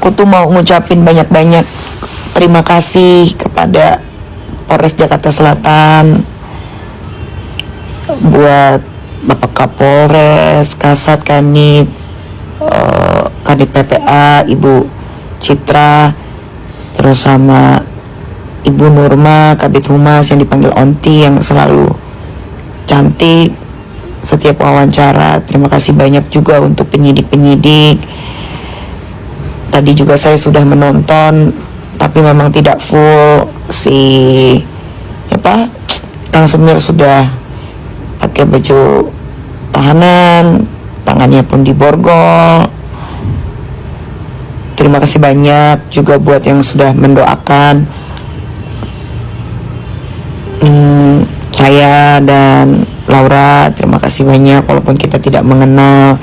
aku tuh mau ngucapin banyak-banyak terima kasih kepada Polres Jakarta Selatan, buat Bapak Kapolres, Kasat, Kanit, Kanit PPA, Ibu Citra, terus sama Ibu Nurma, Kabid Humas yang dipanggil Onti, yang selalu cantik setiap wawancara. Terima kasih banyak juga untuk penyidik-penyidik. Tadi juga saya sudah menonton, tapi memang tidak full. Kang Semir sudah pakai baju tahanan, tangannya pun diborgol. Terima kasih banyak juga buat yang sudah mendoakan saya dan Laura. Terima kasih banyak, walaupun kita tidak mengenal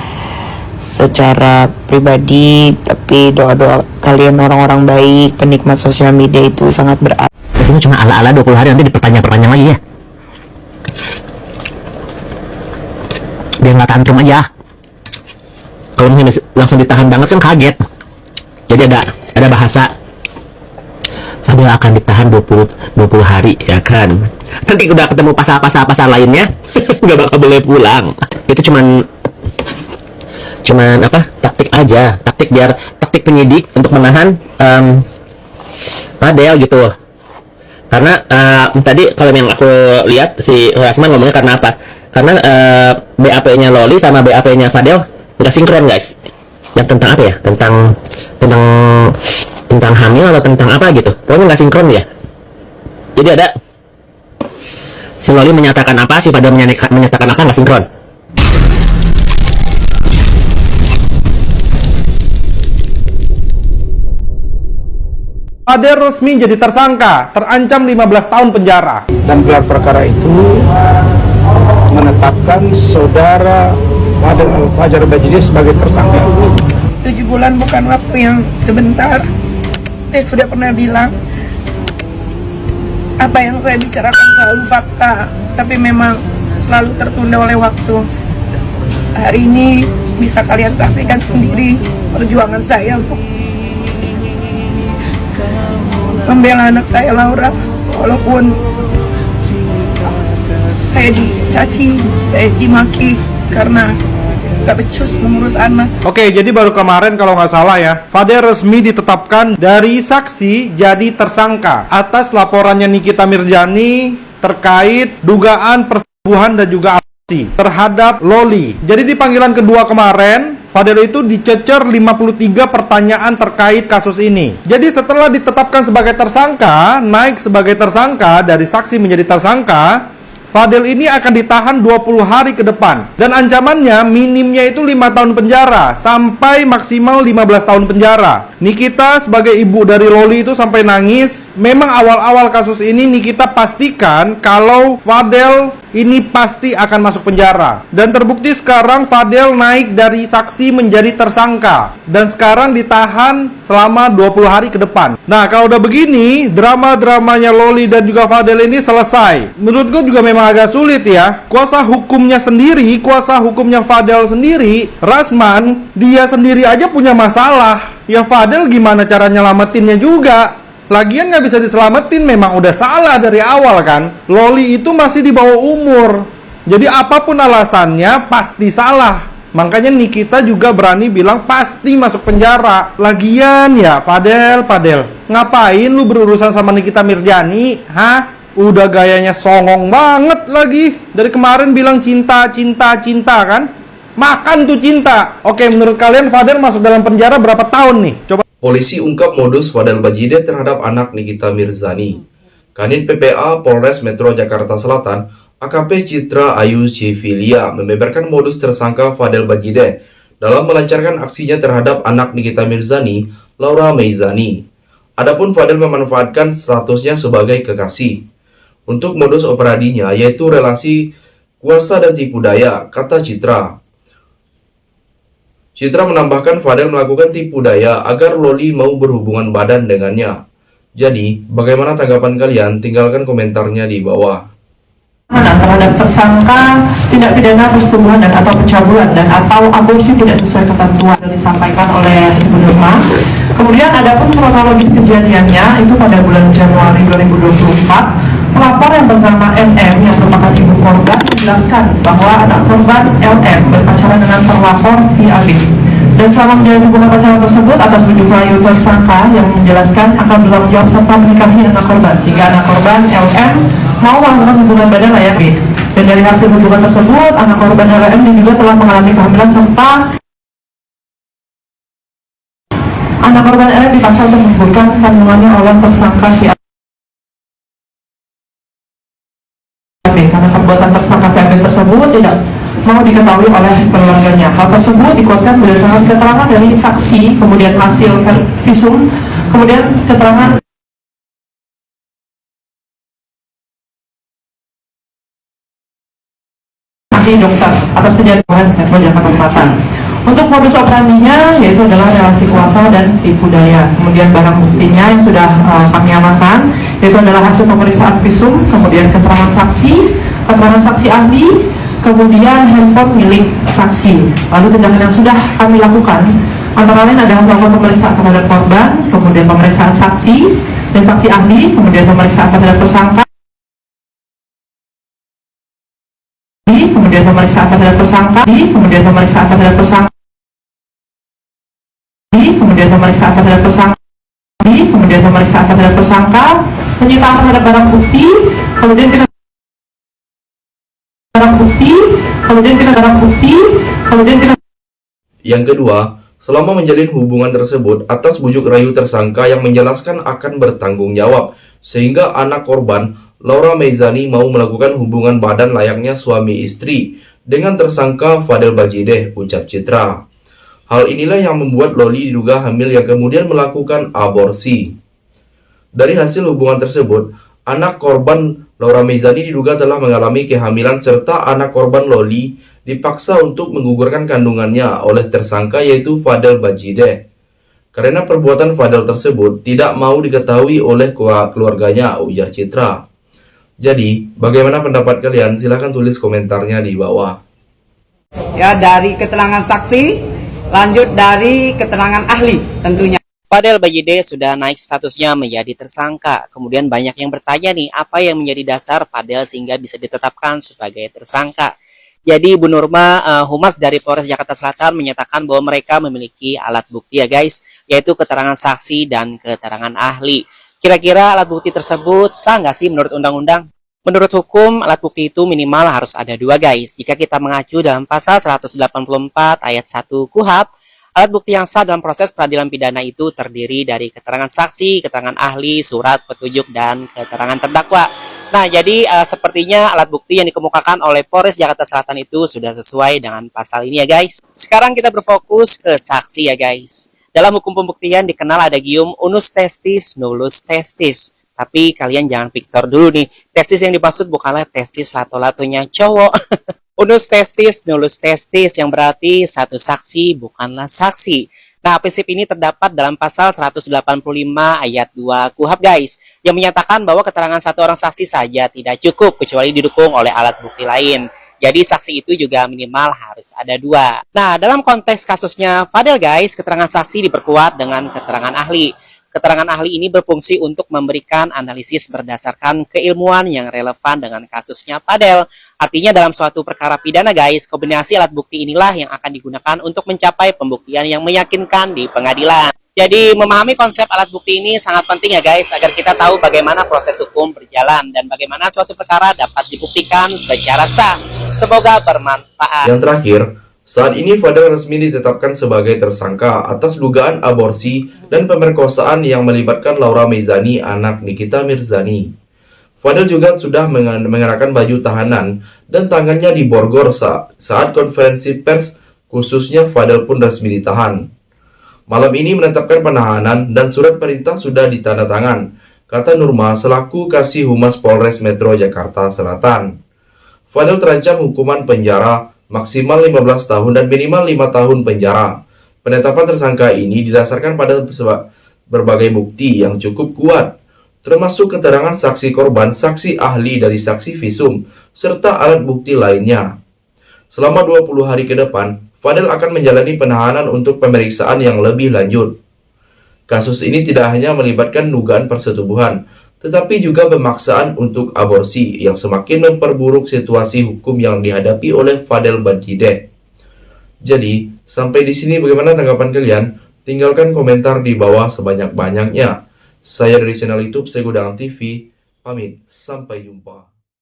secara pribadi, tapi doa-doa kalian orang-orang baik, penikmat sosial media itu sangat berarti. Biasanya cuma ala-ala 20 hari, nanti diperpanjang lagi ya, biar nggak tantrum aja. Kalau misalnya langsung ditahan banget kan kaget. Jadi ada bahasa Fadel akan ditahan 20 hari ya kan. Nanti udah ketemu pasal lainnya nggak bakal boleh pulang. Itu cuman apa, taktik aja, taktik penyidik untuk menahan Fadel gitu. Karena tadi kalau yang aku lihat si Rasman ngomongnya karena apa? Karena BAP-nya Loli sama BAP-nya Fadel nggak sinkron guys. Yang tentang apa ya? Tentang hamil atau tentang apa gitu. Pokoknya nggak sinkron ya. Jadi ada si Loli menyatakan apa, si Fadel menyatakan apa, nggak sinkron. Fadel resmi jadi tersangka, terancam 15 tahun penjara. Dan gelar perkara itu menetapkan saudara Fadel Al-Fajar Bajide sebagai tersangka. 7 bulan bukan waktu yang sebentar. Saya sudah pernah bilang, apa yang saya bicarakan selalu fakta, tapi memang selalu tertunda oleh waktu. Hari ini bisa kalian saksikan sendiri perjuangan saya untuk membela anak saya Laura, walaupun saya dicaci, saya dimaki karena gak becus mengurus anak. Oke, jadi baru kemarin kalau nggak salah ya, Fadel resmi ditetapkan dari saksi jadi tersangka atas laporannya Nikita Mirzani terkait dugaan persetubuhan dan juga aborsi terhadap Loli. Jadi di panggilan kedua kemarin, Fadel itu dicecer 53 pertanyaan terkait kasus ini. Jadi setelah ditetapkan sebagai tersangka, naik sebagai tersangka, dari saksi menjadi tersangka, Fadel ini akan ditahan 20 hari ke depan. Dan ancamannya minimnya itu 5 tahun penjara sampai maksimal 15 tahun penjara. Nikita sebagai ibu dari Loli itu sampai nangis. Memang awal-awal kasus ini Nikita pastikan kalau Fadel ini pasti akan masuk penjara. Dan terbukti sekarang Fadel naik dari saksi menjadi tersangka. Dan sekarang ditahan selama 20 hari ke depan. Nah, kalau udah begini, drama-dramanya Loli dan juga Fadel ini selesai. Menurut gue juga memang agak sulit ya. Kuasa hukumnya Fadel sendiri, Rasman, dia sendiri aja punya masalah. Ya Fadel gimana cara nyelamatinnya juga? Lagian nggak bisa diselamatin, memang udah salah dari awal kan. Loli itu masih di bawah umur. Jadi apapun alasannya pasti salah. Makanya Nikita juga berani bilang pasti masuk penjara. Lagian ya Fadel, ngapain lu berurusan sama Nikita Mirzani? Hah? Udah gayanya songong banget lagi. Dari kemarin bilang cinta kan? Makan tuh cinta. Oke, menurut kalian Fadel masuk dalam penjara berapa tahun nih? Coba. Polisi ungkap modus Fadel Bajide terhadap anak Nikita Mirzani. Kanit PPA Polres Metro Jakarta Selatan, AKP Citra Ayu Civilia, membeberkan modus tersangka Fadel Bajide dalam melancarkan aksinya terhadap anak Nikita Mirzani, Laura Meizani. Adapun Fadel memanfaatkan statusnya sebagai kekasih untuk modus operandinya, yaitu relasi kuasa dan tipu daya, kata Citra. Citra menambahkan Fadel melakukan tipu daya agar Loli mau berhubungan badan dengannya. Jadi, bagaimana tanggapan kalian? Tinggalkan komentarnya di bawah. Terhadap tersangka tindak pidana persetubuhan dan atau pencabulan dan atau aborsi tidak sesuai ketentuan yang disampaikan oleh Ibu Nurma Kemudian ada pun kronologis kejadiannya itu pada bulan Januari 2024, pelapor yang bernama NM yang merupakan ibu korban menjelaskan bahwa anak korban LM berpacaran dengan terlapor VAB. Dan selama menjalani hubungan pacaran tersebut, atas bujuk rayu tersangka yang menjelaskan akan bertanggung jawab serta menikahi anak korban, sehingga anak korban LM mau melakukan hubungan badan layak B. Dan dari hasil hubungan tersebut, anak korban LM juga telah mengalami kehamilan serta anak korban LM dipaksa untuk menggugurkan kandungannya oleh tersangka VAB. Karena perbuatan tersangka VAB tersebut tidak mau diketahui oleh keluarganya. Hal tersebut dikuatkan berdasarkan keterangan dari saksi, kemudian hasil visum, kemudian keterangan ahli dokter atas kejadian Polres Metro Jakarta Selatan. Untuk modus operandinya yaitu adalah relasi kuasa dan tipu daya. Kemudian barang buktinya yang sudah kami amankan yaitu adalah hasil pemeriksaan visum, kemudian keterangan saksi ahli, kemudian handphone milik saksi. Lalu tindakan yang sudah kami lakukan antara lain adalah melakukan pemeriksaan terhadap korban, kemudian pemeriksaan saksi dan saksi ahli, kemudian pemeriksaan terhadap tersangka, kemudian pemeriksaan terhadap tersangka, kemudian pemeriksaan terhadap tersangka, kemudian pemeriksaan terhadap tersangka, kemudian pemeriksaan terhadap tersangka, penyitaan terhadap barang bukti, kemudian kita Yang kedua, selama menjalin hubungan tersebut atas bujuk rayu tersangka yang menjelaskan akan bertanggung jawab, sehingga anak korban Laura Meizani mau melakukan hubungan badan layaknya suami istri dengan tersangka Fadel Bajideh, ucap Citra. Hal inilah yang membuat Loli diduga hamil yang kemudian melakukan aborsi. Dari hasil hubungan tersebut, anak korban Laura Meizani diduga telah mengalami kehamilan serta anak korban Loli dipaksa untuk menggugurkan kandungannya oleh tersangka yaitu Fadel Bajideh. Karena perbuatan Fadel tersebut tidak mau diketahui oleh keluarganya, ujar Citra. Jadi, bagaimana pendapat kalian? Silahkan tulis komentarnya di bawah. Ya, dari keterangan saksi, lanjut dari keterangan ahli tentunya. Fadel Bajideh sudah naik statusnya menjadi tersangka. Kemudian banyak yang bertanya nih, apa yang menjadi dasar Fadel sehingga bisa ditetapkan sebagai tersangka. Jadi Bu Nurma, Humas dari Polres Jakarta Selatan menyatakan bahwa mereka memiliki alat bukti ya guys, yaitu keterangan saksi dan keterangan ahli. Kira-kira alat bukti tersebut sah nggak sih menurut undang-undang? Menurut hukum, alat bukti itu minimal harus ada dua guys. Jika kita mengacu dalam pasal 184 ayat 1 KUHP, alat bukti yang sah dalam proses peradilan pidana itu terdiri dari keterangan saksi, keterangan ahli, surat petunjuk, dan keterangan terdakwa. Nah, jadi sepertinya alat bukti yang dikemukakan oleh Polres Jakarta Selatan itu sudah sesuai dengan pasal ini ya guys. Sekarang kita berfokus ke saksi ya guys. Dalam hukum pembuktian dikenal ada gium unus testis, nullus testis. Tapi kalian jangan piktor dulu nih. Testis yang dimaksud bukanlah testis lato-latonya cowok. Unus testis, nullus testis yang berarti satu saksi bukanlah saksi. Nah, prinsip ini terdapat dalam pasal 185 ayat 2 KUHP guys, yang menyatakan bahwa keterangan satu orang saksi saja tidak cukup kecuali didukung oleh alat bukti lain. Jadi saksi itu juga minimal harus ada dua. Nah, dalam konteks kasusnya Fadel guys, keterangan saksi diperkuat dengan keterangan ahli. Keterangan ahli ini berfungsi untuk memberikan analisis berdasarkan keilmuan yang relevan dengan kasusnya Fadel. Artinya dalam suatu perkara pidana guys, kombinasi alat bukti inilah yang akan digunakan untuk mencapai pembuktian yang meyakinkan di pengadilan. Jadi memahami konsep alat bukti ini sangat penting ya guys, agar kita tahu bagaimana proses hukum berjalan dan bagaimana suatu perkara dapat dibuktikan secara sah. Semoga bermanfaat. Yang terakhir, saat ini Fadel resmi ditetapkan sebagai tersangka atas dugaan aborsi dan pemerkosaan yang melibatkan Laura Meizani, anak Nikita Mirzani. Fadel juga sudah mengenakan baju tahanan dan tangannya diborgol saat konferensi pers, khususnya Fadel pun resmi ditahan. Malam ini menetapkan penahanan dan surat perintah sudah ditandatangan, kata Nurma selaku Kasih Humas Polres Metro Jakarta Selatan. Fadel terancam hukuman penjara maksimal 15 tahun dan minimal 5 tahun penjara. Penetapan tersangka ini didasarkan pada berbagai bukti yang cukup kuat, termasuk keterangan saksi korban, saksi ahli dari saksi visum, serta alat bukti lainnya. Selama 20 hari ke depan, Fadel akan menjalani penahanan untuk pemeriksaan yang lebih lanjut. Kasus ini tidak hanya melibatkan dugaan persetubuhan, tetapi juga pemaksaan untuk aborsi yang semakin memperburuk situasi hukum yang dihadapi oleh Fadel Bajideh. Jadi, sampai di sini bagaimana tanggapan kalian? Tinggalkan komentar di bawah sebanyak-banyaknya. Saya dari channel YouTube Segudangan TV, pamit, sampai jumpa.